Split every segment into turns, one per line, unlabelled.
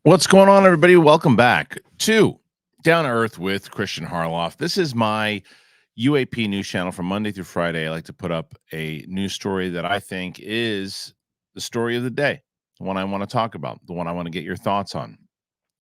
What's going on, everybody? Welcome back to Down to Earth with Christian Harloff. This is my UAP news channel from Monday through Friday. I like to put up a news story that I think is the story of the day, the one I want to talk about, the one I want to get your thoughts on.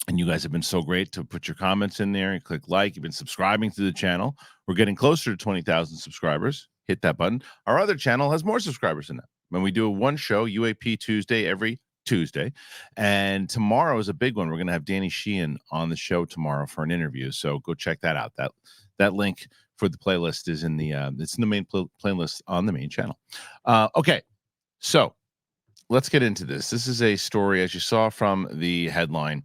And you guys have been so great to put your comments in there and click like. You've been subscribing to the channel. We're getting closer to 20,000 subscribers. Hit that button. Our other channel has more subscribers than that. When we do a one show, UAP Tuesday, every Tuesday. And tomorrow is a big one. We're going to have Danny Sheehan on the show tomorrow for an interview. So go check that out. That link for the playlist is in the it's in the main playlist on the main channel. Okay, so let's get into this. This is a story, as you saw from the headline.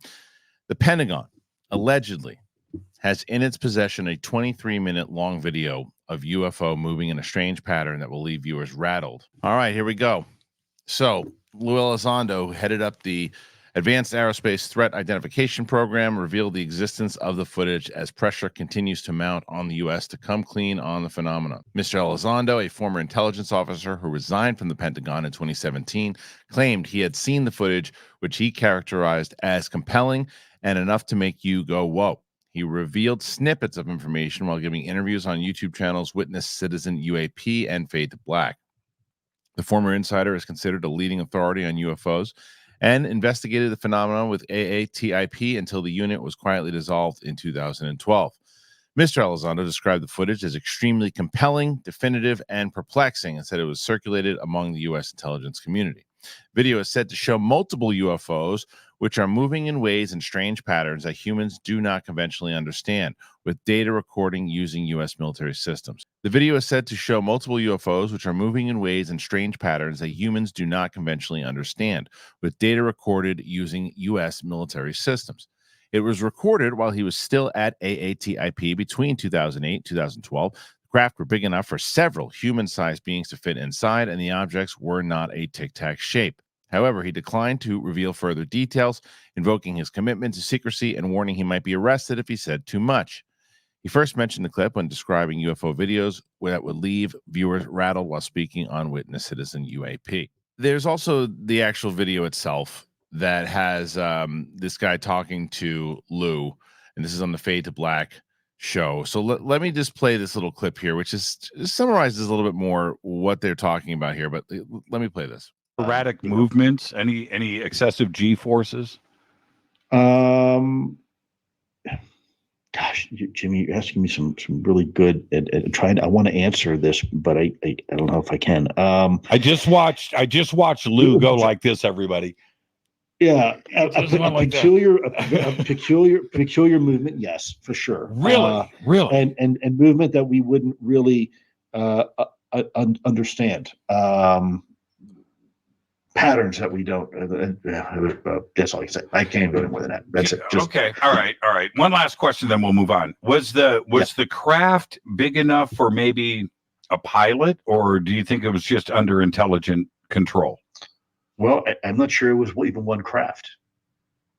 The Pentagon allegedly has in its possession a 23-minute long video of UFO moving in a strange pattern that will leave viewers rattled. All right, here we go. So Lue Elizondo, who headed up the Advanced Aerospace Threat Identification Program, revealed the existence of the footage as pressure continues to mount on the U.S. to come clean on the phenomenon. Mr. Elizondo, a former intelligence officer who resigned from the Pentagon in 2017, claimed he had seen the footage, which he characterized as compelling and enough to make you go, whoa. He revealed snippets of information while giving interviews on YouTube channels Witness, Citizen, UAP, and Fade to Black. The former insider is considered a leading authority on UFOs and investigated the phenomenon with AATIP until the unit was quietly dissolved in 2012. Mr. Elizondo described the footage as extremely compelling, definitive, and perplexing, and said it was circulated among the U.S. intelligence community. Video is said to show multiple UFOs, which are moving in ways and strange patterns that humans do not conventionally understand, with data recording using U.S. military systems. The video is said to show multiple UFOs, which are moving in ways and strange patterns that humans do not conventionally understand, with data recorded using U.S. military systems. It was recorded while he was still at AATIP between 2008 and 2012. The craft were big enough for several human-sized beings to fit inside, and the objects were not a tic-tac shape. However, he declined to reveal further details, invoking his commitment to secrecy and warning he might be arrested if he said too much. He first mentioned the clip when describing UFO videos that would leave viewers rattled while speaking on Witness, Citizen, UAP. There's also the actual video itself that has this guy talking to Lou, and this is on the Fade to Black show. So let me just play this little clip here, which is summarizes a little bit more what they're talking about here. But let me play this.
Erratic movements, any excessive G forces?
Gosh, Jimmy, you're asking me some really good and trying. I want to answer this, but I don't know if I can.
I just watched Lou go like this. Everybody,
yeah, a peculiar movement. Yes, for sure.
Really,
and movement that we wouldn't really understand. Patterns that we don't. That's all I can say. I can't go any more than that. That's it.
Okay. All right. One last question, then we'll move on. Was the craft big enough for maybe a pilot, or do you think it was just under intelligent control?
Well, I'm not sure it was even one craft.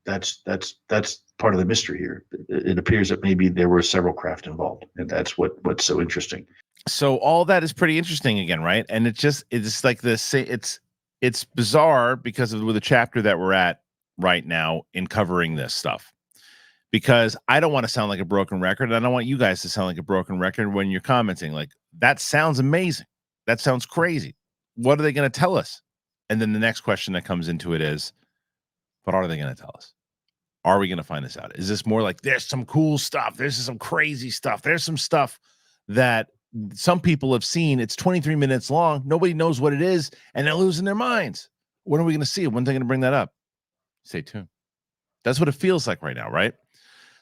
That's part of the mystery here. It appears that maybe there were several craft involved, and that's what's so interesting.
So all that is pretty interesting again, right? And it's like this. It's bizarre because of the chapter that we're at right now in covering this stuff, because I don't want to sound like a broken record. And I don't want you guys to sound like a broken record when you're commenting like, that sounds amazing. That sounds crazy. What are they going to tell us? And then the next question that comes into it is, what are they going to tell us? Are we going to find this out? Is this more like there's some cool stuff? There's some crazy stuff. There's some stuff that some people have seen. It's 23 minutes long. Nobody knows what it is, and they're losing their minds. When are we going to see it? When are they going to bring that up? Stay tuned. That's what it feels like right now, right?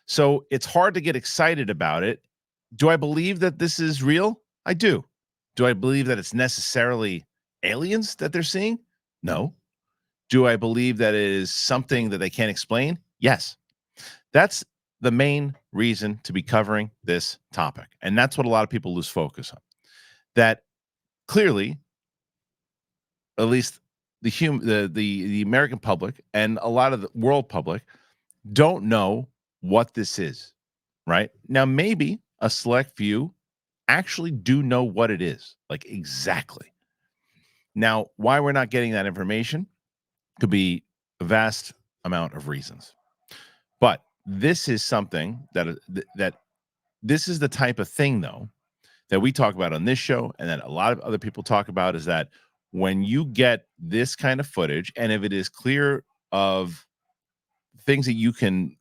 So it's hard to get excited about it. Do I believe that this is real? I do. Do I believe that it's necessarily aliens that they're seeing? No. Do I believe that it is something that they can't explain? Yes. That's the main reason to be covering this topic. And that's what a lot of people lose focus on. That clearly, at least the American public and a lot of the world public don't know what this is, right? Now, maybe a select few actually do know what it is, like exactly. Now, why we're not getting that information could be a vast amount of reasons. But this is something that this is the type of thing, though, that we talk about on this show, and that a lot of other people talk about, is that when you get this kind of footage, and if it is clear of things that you can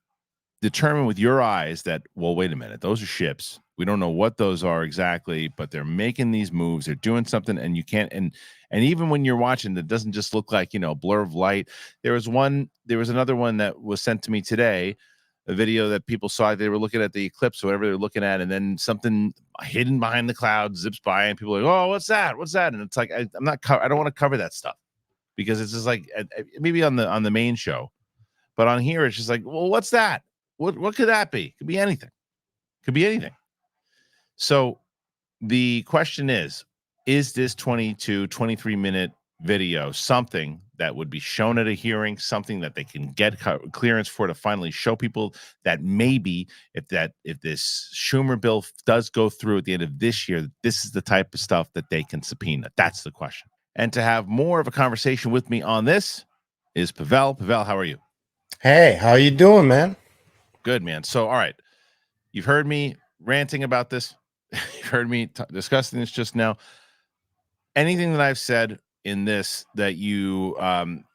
determine with your eyes that, well, wait a minute, those are ships. We don't know what those are exactly, but they're making these moves. They're doing something, and you can't. And even when you're watching, that doesn't just look like, blur of light. There was another one that was sent to me today, a video that people saw. They were looking at the eclipse or whatever they're looking at, and then something hidden behind the clouds zips by, and people are like, "Oh, what's that? What's that?" And it's like, I don't want to cover that stuff, because it's just like, maybe on the main show, but on here it's just like, well, what's that? What could that be? Could be anything. Could be anything. So the question is this 23-minute video something that would be shown at a hearing, something that they can get clearance for, to finally show people that maybe if this Schumer bill does go through at the end of this year, this is the type of stuff that they can subpoena? That's the question. And to have more of a conversation with me on this is Pavel. Pavel, how are you?
Hey, how you doing, man?
Good, man. So, all right, you've heard me ranting about this. You've heard me discussing this just now. Anything that I've said in this that you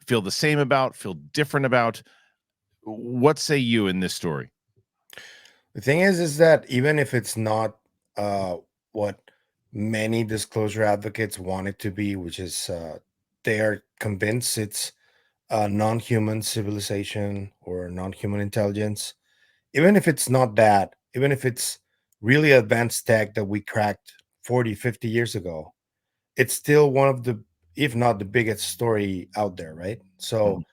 feel the same about, feel different about? What say you in this story?
The thing is that even if it's not what many disclosure advocates want it to be, which is they are convinced it's a non-human civilization or non-human intelligence, even if it's not that, even if it's really advanced tech that we cracked 40, 50 years ago, it's still one of the, if not the biggest story out there, right? So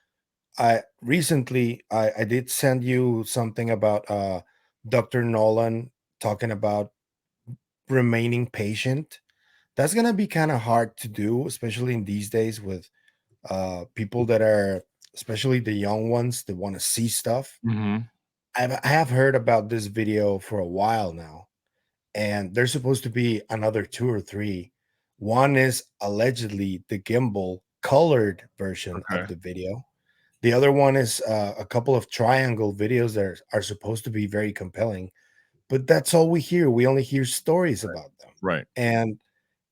I recently I did send you something about Dr. Nolan talking about remaining patient. That's gonna be kind of hard to do, especially in these days with people that are, especially the young ones that want to see stuff.
Mm-hmm.
I have heard about this video for a while now, and there's supposed to be another two or three. One is allegedly the gimbal colored version of
Okay.
the video. The other one is a couple of triangle videos that are supposed to be very compelling, but that's all we hear. We only hear stories about them.
Right.
And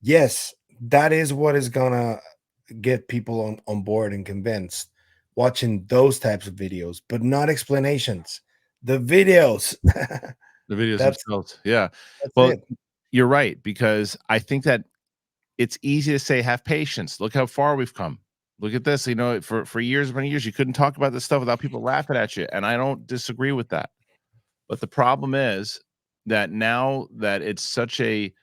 yes, that is what is gonna get people on board and convinced, watching those types of videos, but not explanations. The videos.
The videos
that's
themselves. Yeah.
that's
Well,
it.
you're right, because I think that it's easy to say, have patience. Look how far we've come. Look at this. For years, many years, you couldn't talk about this stuff without people laughing at you. And I don't disagree with that. But the problem is that now that it's such a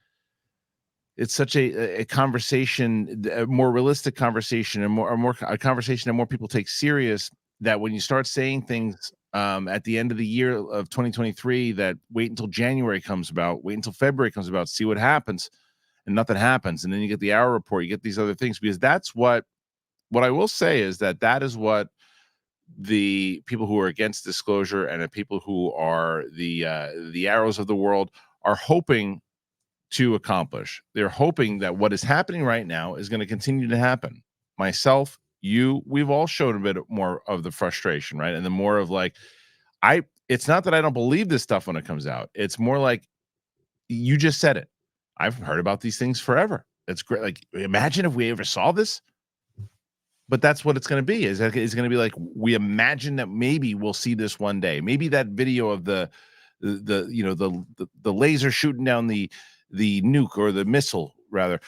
conversation, a more realistic conversation, and a conversation that more people take serious, that when you start saying things at the end of the year of 2023, that wait until January comes about, wait until February comes about, see what happens, and nothing happens, and then you get the hour report, you get these other things, because that's what I will say is that is what the people who are against disclosure, and the people who are the arrows of the world, are hoping to accomplish. They're hoping that what is happening right now is going to continue to happen. Myself, you, we've all shown a bit more of the frustration, right? And the more of like, it's not that I don't believe this stuff when it comes out. It's more like, you just said it. I've heard about these things forever. It's great. Like, imagine if we ever saw this. But that's what it's going to be. It's going to be like, we imagine that maybe we'll see this one day. Maybe that video of the laser shooting down the nuke, or the missile rather.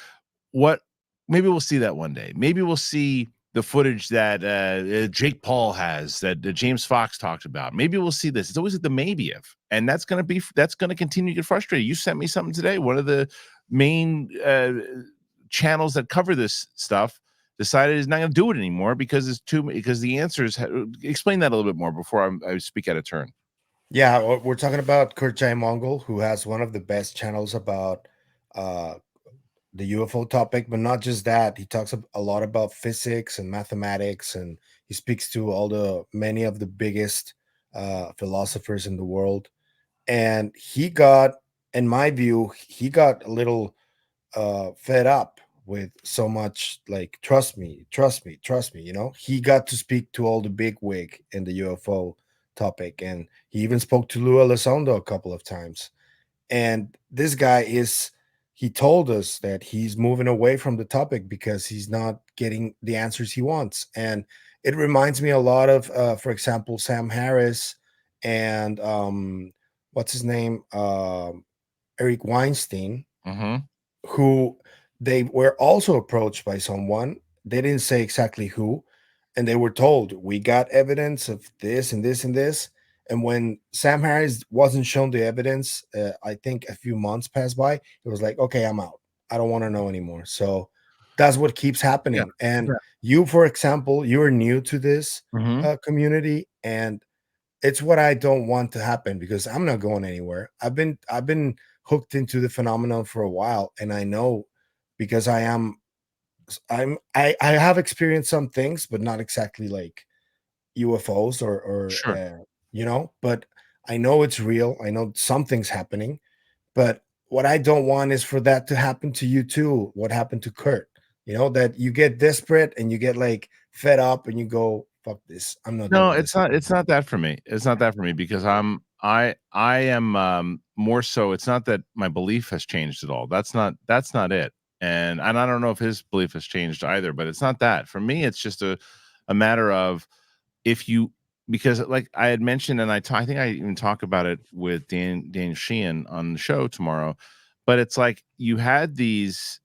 What Maybe we'll see that one day. Maybe we'll see the footage that Jake Paul has, that James Fox talked about. Maybe we'll see this. It's always like the maybe if, and that's going to continue to get frustrating. You sent me something today. One of the main channels that cover this stuff decided is not going to do it anymore because the answers. Explain that a little bit more before I speak out of turn.
Yeah, we're talking about J Mongal, who has one of the best channels about uh, the UFO topic, but not just that. He talks a lot about physics and mathematics, and he speaks to many of the biggest philosophers in the world. And he got, in my view, he got a little fed up with so much, like, trust me, trust me, trust me. He got to speak to all the big wig in the UFO topic, and he even spoke to Lue Elizondo a couple of times. And this guy he told us that he's moving away from the topic because he's not getting the answers he wants. And it reminds me a lot of, for example, Sam Harris and what's his name, Eric Weinstein,
Mm-hmm.
who they were also approached by someone. They didn't say exactly who, and they were told, we got evidence of this and this and this. And when Sam Harris wasn't shown the evidence, I think a few months passed by, it was like, okay, I'm out. I don't want to know anymore. So that's what keeps
Yeah.
happening. And
Yeah.
you, for example, you're new to this
Mm-hmm.
community, and it's what I don't want to happen, because I'm not going anywhere. I've been hooked into the phenomenon for a while, and I know, because I have experienced some things, but not exactly like UFOs or
Sure.
but I know it's real. I know something's happening, but what I don't want is for that to happen to you too. What happened to Kurt? That you get desperate and you get like fed up and you go, fuck this. I'm not
No,
doing this.
it's not that for me. It's not that for me because I am more so it's not that my belief has changed at all. That's not it. And I don't know if his belief has changed either, but it's not that. For me, it's just a matter of if you because like I had mentioned and I think I even talk about it with Dan Sheehan on the show tomorrow, but it's like you had these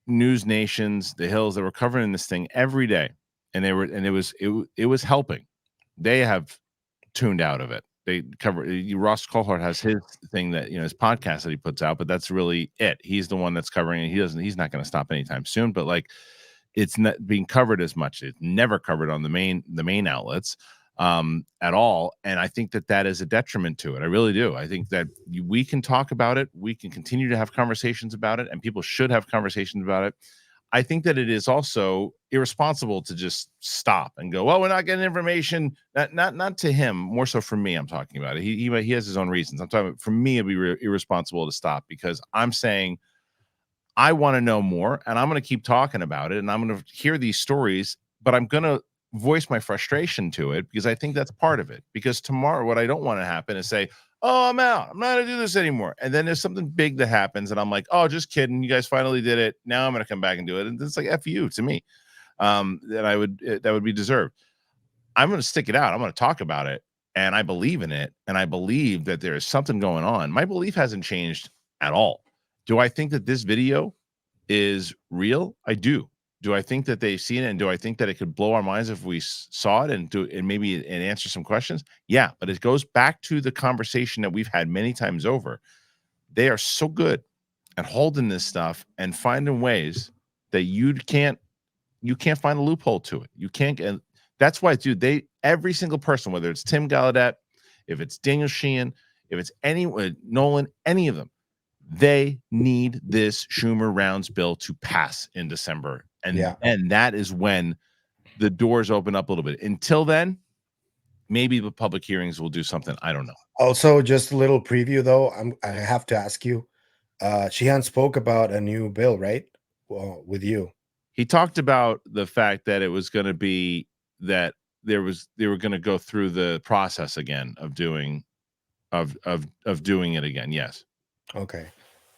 news nations, the hills that were covering this thing every day, and it was helping. They have tuned out of it. They cover Ross Coulthard has his thing that his podcast that he puts out, but that's really it. He's the one that's covering it. He's not going to stop anytime soon. But like it's not being covered as much. It's never covered on the main outlets at all. And I think that is a detriment to it. I really do. I think that we can talk about it. We can continue to have conversations about it, and people should have conversations about it. I think that it is also irresponsible to just stop and go, "Well, we're not getting information." Not to him, more so for me. I'm talking about it. He has his own reasons. I'm talking for me. It'd be irresponsible to stop because I'm saying I want to know more, and I'm going to keep talking about it, and I'm going to hear these stories, but I'm going to voice my frustration to it because I think that's part of it. Because tomorrow, what I don't want to happen is say, "Oh, I'm out. I'm not going to do this anymore," and then there's something big that happens, and I'm like, "Oh, just kidding. You guys finally did it. Now I'm going to come back and do it," and it's like "F you" to me. That would be deserved. I'm going to stick it out. I'm going to talk about it, and I believe in it, and I believe that there is something going on. My belief hasn't changed at all. Do I think that this video is real? I do. Do I think that they've seen it, and do I think that it could blow our minds if we saw it and maybe answer some questions? Yeah, but it goes back to the conversation that we've had many times over. They are so good at holding this stuff and finding ways that you can't find a loophole to it. You can't. And that's why, dude. Every single person, whether it's Tim Gallaudet, if it's Daniel Sheehan, if it's anyone, Nolan, any of them, they need this Schumer rounds bill to pass in December, and that is when the doors open up a little bit. Until then, maybe the public hearings will do something. I don't know.
Also, just a little preview though. I have to ask you. Sheehan spoke about a new bill, right? Well, with you.
He talked about the fact that it was going to be that they were going to go through the process again of doing doing it again. Yes.
Okay,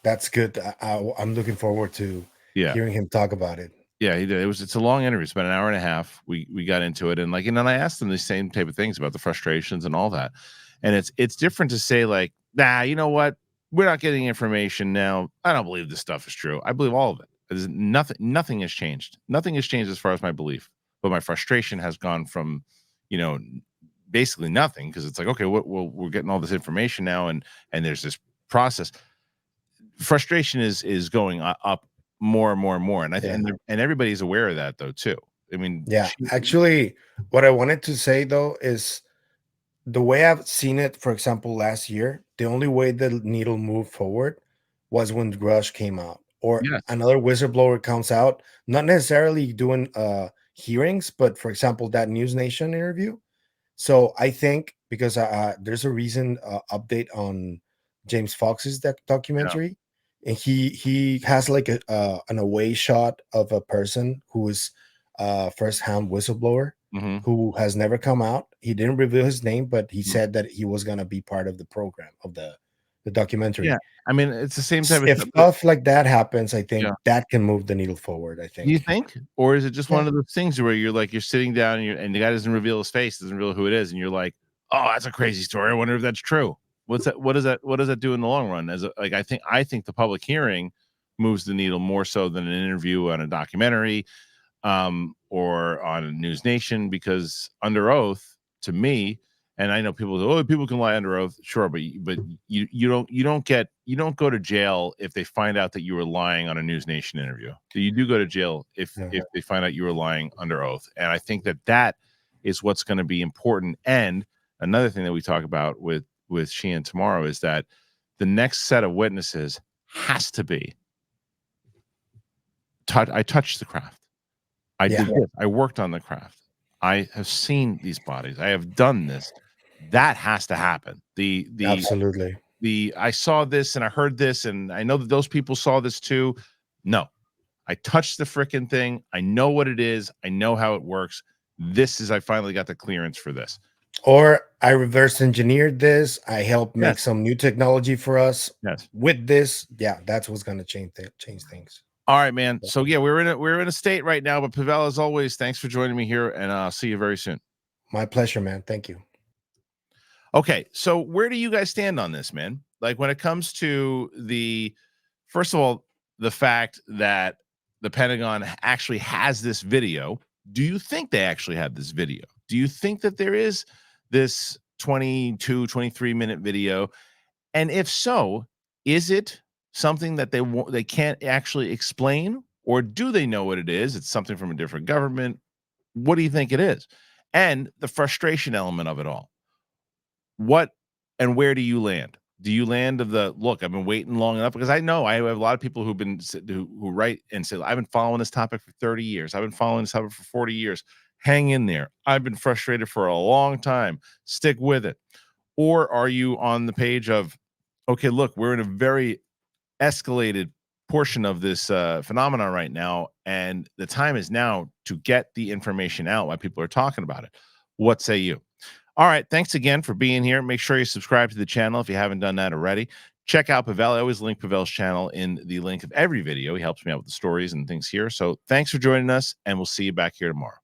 that's good. I'm looking forward to
Yeah.
hearing him talk about it.
Yeah, he did. It's a long interview. It's about an hour and a half. We got into it and then I asked him the same type of things about the frustrations and all that. And it's different to say like, nah, you know what? We're not getting information now. I don't believe this stuff is true. I believe all of it. There's nothing has changed. Nothing has changed as far as my belief. But my frustration has gone from, basically nothing because it's like, okay, we're getting all this information now and there's this process. Frustration is going up more and more and more, and I think and everybody's aware of that though too. I mean,
actually, what I wanted to say though is the way I've seen it. For example, last year, the only way the needle moved forward was when Rush came out, or
yes,
another whistleblower comes out, not necessarily doing hearings, but for example, that News Nation interview. So I think because there's a recent update on James Fox's documentary, and he has like an away shot of a person who is first-hand whistleblower,
Mhm.
who has never come out. He didn't reveal his name, but he said that he was gonna be part of the program of the documentary.
Yeah, I mean, it's the same type of
If
stuff.
stuff like that happens, I think
Yeah.
that can move the needle forward. I
Do you
think.
think? Or is it just
Yeah.
one of those things where you're like, you're sitting down and, and the guy doesn't reveal his face, doesn't reveal who it is, and you're like, oh, that's a crazy story. I wonder if that's true. What's that? What does that do in the long run? As a, like, I think the public hearing moves the needle more so than an interview on a documentary, or on News Nation, because under oath, to me, and I know people say, oh, people can lie under oath, sure, but you don't go to jail if they find out that you were lying on a News Nation interview. You do go to jail if they find out you were lying under oath, and I think that is what's going to be important. And another thing that we talk about with Sheehan tomorrow is that the next set of witnesses has to be I touched the craft. I did this. I worked on the craft. I have seen these bodies. I have done this. That has to happen.
Absolutely.
I saw this and I heard this and I know that those people saw this too. No, I touched the freaking thing. I know what it is. I know how it works. I finally got the clearance for this.
Or I reverse engineered this. I helped make
Yes.
some new technology for us.
Yes.
With this, yeah, that's what's going to change things.
All right, man. So yeah, we're in a state right now, but Pavel, as always, thanks for joining me here, and I'll see you very soon.
My pleasure, man. Thank you.
Okay, so where do you guys stand on this, man? Like when it comes to first of all, the fact that the Pentagon actually has this video. Do you think they actually have this video? Do you think that there is this 23-minute video? And if so, is it something that they can't actually explain, or do they know what it is? It's something from a different government. What do you think it is? And the frustration element of it all. What and where do you land? Do you land of the look? I've been waiting long enough, because I know I have a lot of people who write and say, I've been following this topic for 30 years. I've been following this topic for 40 years. Hang in there. I've been frustrated for a long time. Stick with it. Or are you on the page of, okay, look, we're in a very escalated portion of this phenomenon right now, and the time is now to get the information out while people are talking about it. What say you? All right, thanks again for being here. Make sure you subscribe to the channel if you haven't done that already. Check out Pavel. I always link Pavel's channel in the link of every video. He helps me out with the stories and things here. So thanks for joining us, and we'll see you back here tomorrow.